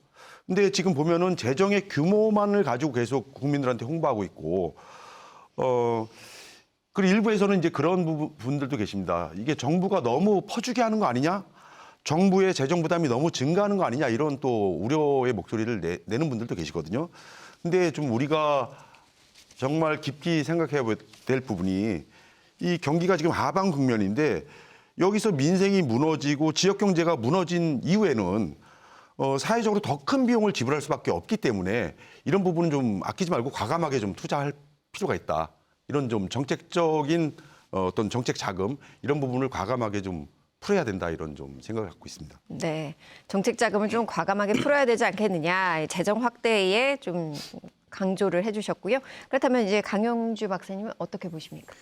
근데 지금 보면은 재정의 규모만을 가지고 계속 국민들한테 홍보하고 있고, 그리고 일부에서는 이제 그런 분들도 계십니다. 이게 정부가 너무 퍼주게 하는 거 아니냐? 정부의 재정 부담이 너무 증가하는 거 아니냐? 이런 또 우려의 목소리를 내는 분들도 계시거든요. 근데 좀 우리가 정말 깊이 생각해야 될 부분이, 이 경기가 지금 하방 국면인데 여기서 민생이 무너지고 지역 경제가 무너진 이후에는 사회적으로 더 큰 비용을 지불할 수밖에 없기 때문에 이런 부분은 좀 아끼지 말고 과감하게 좀 투자할 필요가 있다. 이런 좀 정책적인 어떤 정책 자금, 이런 부분을 과감하게 좀 풀어야 된다 이런 좀 생각을 갖고 있습니다. 네, 정책 자금을 좀 과감하게 풀어야 되지 않겠느냐, 재정 확대에 좀 강조를 해주셨고요. 그렇다면 이제 강영주 박사님은 어떻게 보십니까?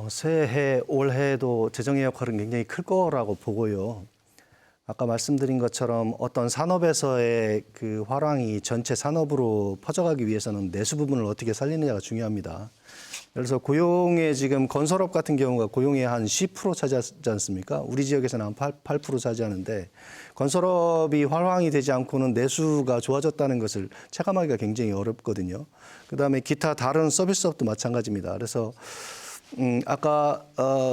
새해, 올해도 재정의 역할은 굉장히 클 거라고 보고요. 아까 말씀드린 것처럼 어떤 산업에서의 그 활황이 전체 산업으로 퍼져가기 위해서는 내수 부분을 어떻게 살리느냐가 중요합니다. 그래서 고용의 지금 건설업 같은 경우가 고용의 한 10% 차지하지 않습니까? 우리 지역에서는 한 8% 차지하는데 건설업이 활황이 되지 않고는 내수가 좋아졌다는 것을 체감하기가 굉장히 어렵거든요. 그다음에 기타 다른 서비스업도 마찬가지입니다. 그래서 아까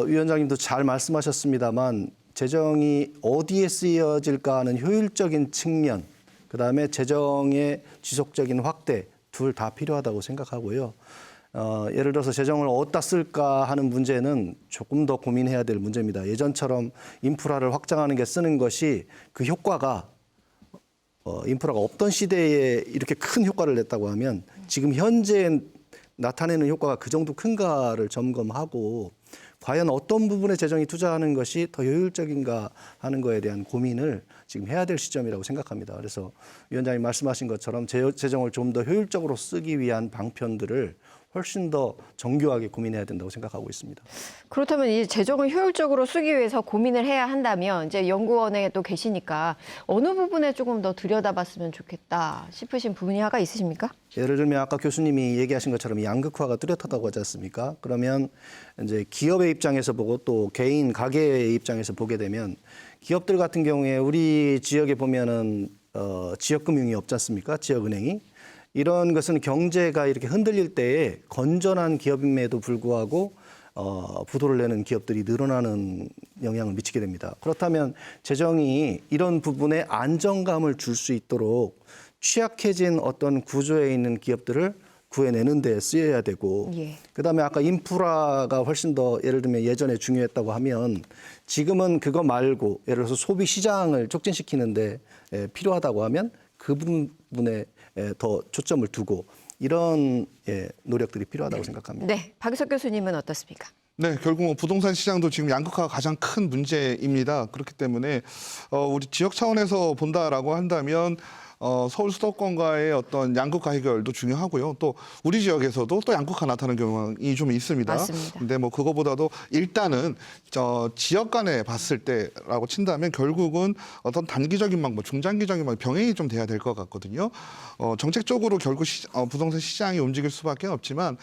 위원장님도 잘 말씀하셨습니다만 재정이 어디에 쓰여질까 하는 효율적인 측면, 그다음에 재정의 지속적인 확대 둘 다 필요하다고 생각하고요. 예를 들어서 재정을 어디다 쓸까 하는 문제는 조금 더 고민해야 될 문제입니다. 예전처럼 인프라를 확장하는 게 쓰는 것이 그 효과가 인프라가 없던 시대에 이렇게 큰 효과를 냈다고 하면 지금 현재 나타내는 효과가 그 정도 큰가를 점검하고 과연 어떤 부분에 재정이 투자하는 것이 더 효율적인가 하는 거에 대한 고민을 지금 해야 될 시점이라고 생각합니다. 그래서 위원장님 말씀하신 것처럼 재정을 좀 더 효율적으로 쓰기 위한 방편들을 훨씬 더 정교하게 고민해야 된다고 생각하고 있습니다. 그렇다면 이 재정을 효율적으로 쓰기 위해서 고민을 해야 한다면 이제 연구원에 또 계시니까 어느 부분에 조금 더 들여다봤으면 좋겠다 싶으신 분야가 있으십니까? 예를 들면 아까 교수님이 얘기하신 것처럼 양극화가 뚜렷하다고 하지 않습니까? 그러면 이제 기업의 입장에서 보고 또 개인 가게의 입장에서 보게 되면 기업들 같은 경우에 우리 지역에 보면은 지역금융이 없지 않습니까? 지역은행이. 이런 것은 경제가 이렇게 흔들릴 때에 건전한 기업임에도 불구하고 부도를 내는 기업들이 늘어나는 영향을 미치게 됩니다. 그렇다면 재정이 이런 부분에 안정감을 줄 수 있도록 취약해진 어떤 구조에 있는 기업들을 구해내는 데 쓰여야 되고 그다음에 아까 인프라가 훨씬 더 예를 들면 예전에 중요했다고 하면 지금은 그거 말고 예를 들어서 소비 시장을 촉진시키는데 필요하다고 하면 그 부분에 더 초점을 두고 이런 노력들이 필요하다고 생각합니다. 네, 박유석 교수님은 어떻습니까? 네, 결국 뭐 부동산 시장도 지금 양극화가 가장 큰 문제입니다. 그렇기 때문에 우리 지역 차원에서 본다라고 한다면 서울 수도권과의 어떤 양극화 해결도 중요하고요. 또 우리 지역에서도 또 양극화 나타나는 경향이 좀 있습니다. 맞습니다. 근데 뭐 그거보다도 일단은 지역 간에 봤을 때라고 친다면 결국은 어떤 단기적인 방법, 중장기적인 방법 병행이 좀 돼야 될 것 같거든요. 정책적으로 결국 부동산 시장이 움직일 수밖에 없지만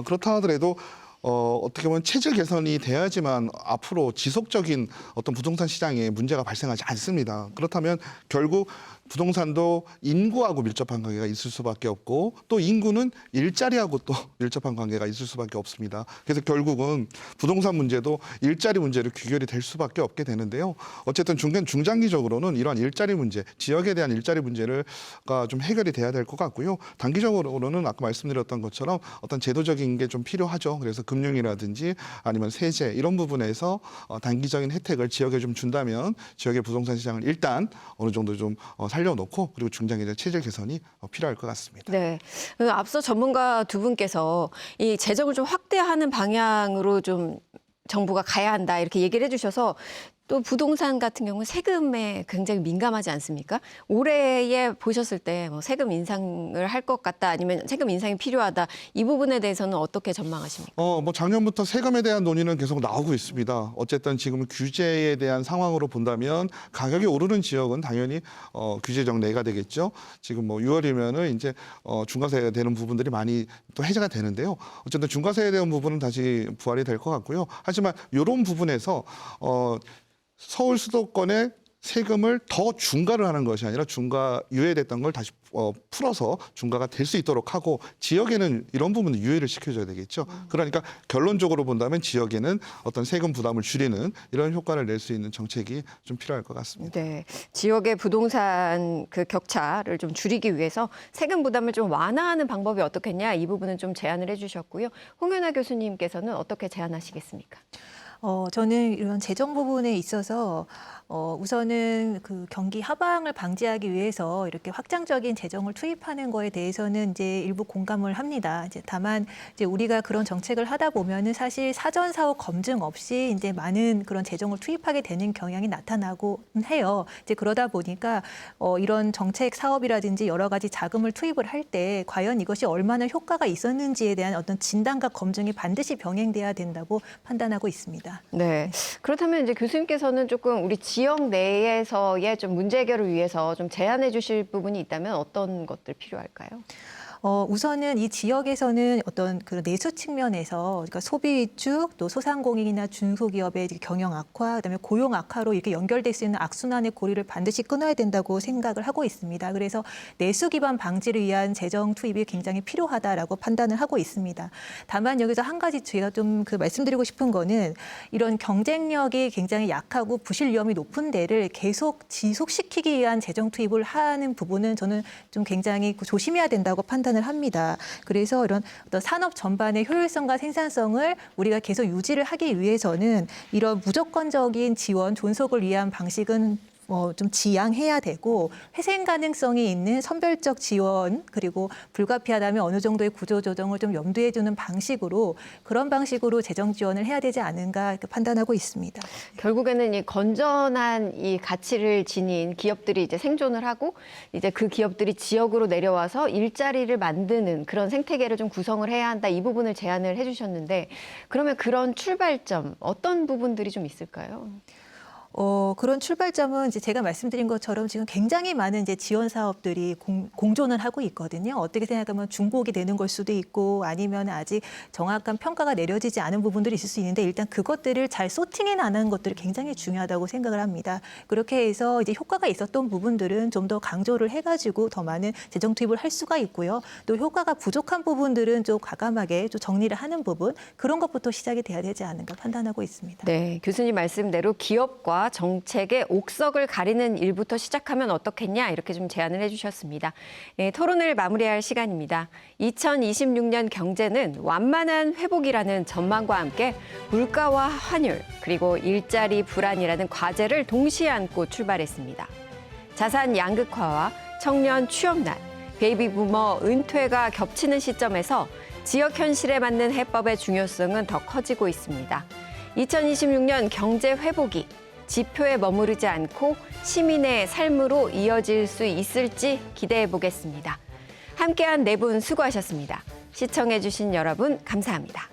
그렇다 하더라도 어떻게 보면 체질 개선이 돼야지만 앞으로 지속적인 어떤 부동산 시장에 문제가 발생하지 않습니다. 그렇다면 결국 부동산도 인구하고 밀접한 관계가 있을 수밖에 없고 또 인구는 일자리하고 또 밀접한 관계가 있을 수밖에 없습니다. 그래서 결국은 부동산 문제도 일자리 문제로 귀결이 될 수밖에 없게 되는데요. 어쨌든 중장기적으로는 이러한 일자리 문제, 지역에 대한 일자리 문제가 좀 해결이 돼야 될 것 같고요. 단기적으로는 아까 말씀드렸던 것처럼 어떤 제도적인 게 좀 필요하죠. 그래서 금융이라든지 아니면 세제 이런 부분에서 단기적인 혜택을 지역에 좀 준다면 지역의 부동산 시장을 일단 어느 정도 좀 살려놓고 그리고 중장기적 체질 개선이 필요할 것 같습니다. 네, 앞서 전문가 두 분께서 이 재정을 좀 확대하는 방향으로 좀 정부가 가야 한다 이렇게 얘기를 해주셔서 또 부동산 같은 경우는 세금에 굉장히 민감하지 않습니까? 올해에 보셨을 때 뭐 세금 인상을 할 것 같다 아니면 세금 인상이 필요하다 이 부분에 대해서는 어떻게 전망하십니까? 뭐 작년부터 세금에 대한 논의는 계속 나오고 있습니다. 어쨌든 지금 규제에 대한 상황으로 본다면 가격이 오르는 지역은 당연히 규제 정례가 되겠죠. 지금 뭐 6월이면은 이제 중과세가 되는 부분들이 많이 또 해제가 되는데요. 어쨌든 중과세에 대한 부분은 다시 부활이 될 것 같고요. 하지만 이런 부분에서 서울 수도권의 세금을 더 중과를 하는 것이 아니라 중과 유예됐던 걸 다시 풀어서 중과가 될 수 있도록 하고 지역에는 이런 부분을 유예를 시켜줘야 되겠죠. 그러니까 결론적으로 본다면 지역에는 어떤 세금 부담을 줄이는 이런 효과를 낼 수 있는 정책이 좀 필요할 것 같습니다. 네, 지역의 부동산 그 격차를 좀 줄이기 위해서 세금 부담을 좀 완화하는 방법이 어떻겠냐 이 부분은 좀 제안을 해주셨고요. 홍윤아 교수님께서는 어떻게 제안하시겠습니까? 저는 이런 재정 부분에 있어서 우선은 그 경기 하방을 방지하기 위해서 이렇게 확장적인 재정을 투입하는 거에 대해서는 이제 일부 공감을 합니다. 이제 다만 이제 우리가 그런 정책을 하다 보면은 사실 사전 사후 검증 없이 이제 많은 그런 재정을 투입하게 되는 경향이 나타나고 해요. 이제 그러다 보니까 이런 정책 사업이라든지 여러 가지 자금을 투입을 할 때 과연 이것이 얼마나 효과가 있었는지에 대한 어떤 진단과 검증이 반드시 병행돼야 된다고 판단하고 있습니다. 네. 그렇다면 이제 교수님께서는 조금 우리 지역 내에서의 좀 문제 해결을 위해서 좀 제안해 주실 부분이 있다면 어떤 것들 필요할까요? 우선은 이 지역에서는 어떤 그 내수 측면에서 그러니까 소비 위축, 또 소상공인이나 중소기업의 경영 악화, 그다음에 고용 악화로 이렇게 연결될 수 있는 악순환의 고리를 반드시 끊어야 된다고 생각을 하고 있습니다. 그래서 내수 기반 방지를 위한 재정 투입이 굉장히 필요하다라고 판단을 하고 있습니다. 다만 여기서 한 가지 제가 좀 그 말씀드리고 싶은 거는 이런 경쟁력이 굉장히 약하고 부실 위험이 높은 데를 계속 지속시키기 위한 재정 투입을 하는 부분은 저는 좀 굉장히 조심해야 된다고 판단을 합니다. 그래서 이런 어떤 산업 전반의 효율성과 생산성을 우리가 계속 유지를 하기 위해서는 이런 무조건적인 지원, 존속을 위한 방식은 좀 지양해야 되고 회생 가능성이 있는 선별적 지원 그리고 불가피하다면 어느 정도의 구조 조정을 좀 염두에 두는 방식으로 그런 방식으로 재정 지원을 해야 되지 않은가 이렇게 판단하고 있습니다. 결국에는 이 건전한 이 가치를 지닌 기업들이 이제 생존을 하고 이제 그 기업들이 지역으로 내려와서 일자리를 만드는 그런 생태계를 좀 구성을 해야 한다. 이 부분을 제안을 해주셨는데 그러면 그런 출발점 어떤 부분들이 좀 있을까요? 그런 출발점은 이제 제가 말씀드린 것처럼 지금 굉장히 많은 이제 지원 사업들이 공존을 하고 있거든요. 어떻게 생각하면 중복이 되는 걸 수도 있고 아니면 아직 정확한 평가가 내려지지 않은 부분들이 있을 수 있는데 일단 그것들을 잘 소팅해 나가는 것들이 굉장히 중요하다고 생각을 합니다. 그렇게 해서 이제 효과가 있었던 부분들은 좀 더 강조를 해가지고 더 많은 재정 투입을 할 수가 있고요. 또 효과가 부족한 부분들은 좀 과감하게 좀 정리를 하는 부분 그런 것부터 시작이 돼야 되지 않은가 판단하고 있습니다. 네, 교수님 말씀대로 기업과 정책의 옥석을 가리는 일부터 시작하면 어떻겠냐 이렇게 좀 제안을 해주셨습니다. 네, 토론을 마무리할 시간입니다. 2026년 경제는 완만한 회복이라는 전망과 함께 물가와 환율 그리고 일자리 불안이라는 과제를 동시에 안고 출발했습니다. 자산 양극화와 청년 취업난, 베이비 부머 은퇴가 겹치는 시점에서 지역 현실에 맞는 해법의 중요성은 더 커지고 있습니다. 2026년 경제 회복이 지표에 머무르지 않고 시민의 삶으로 이어질 수 있을지 기대해 보겠습니다. 함께한 네 분 수고하셨습니다. 시청해 주신 여러분 감사합니다.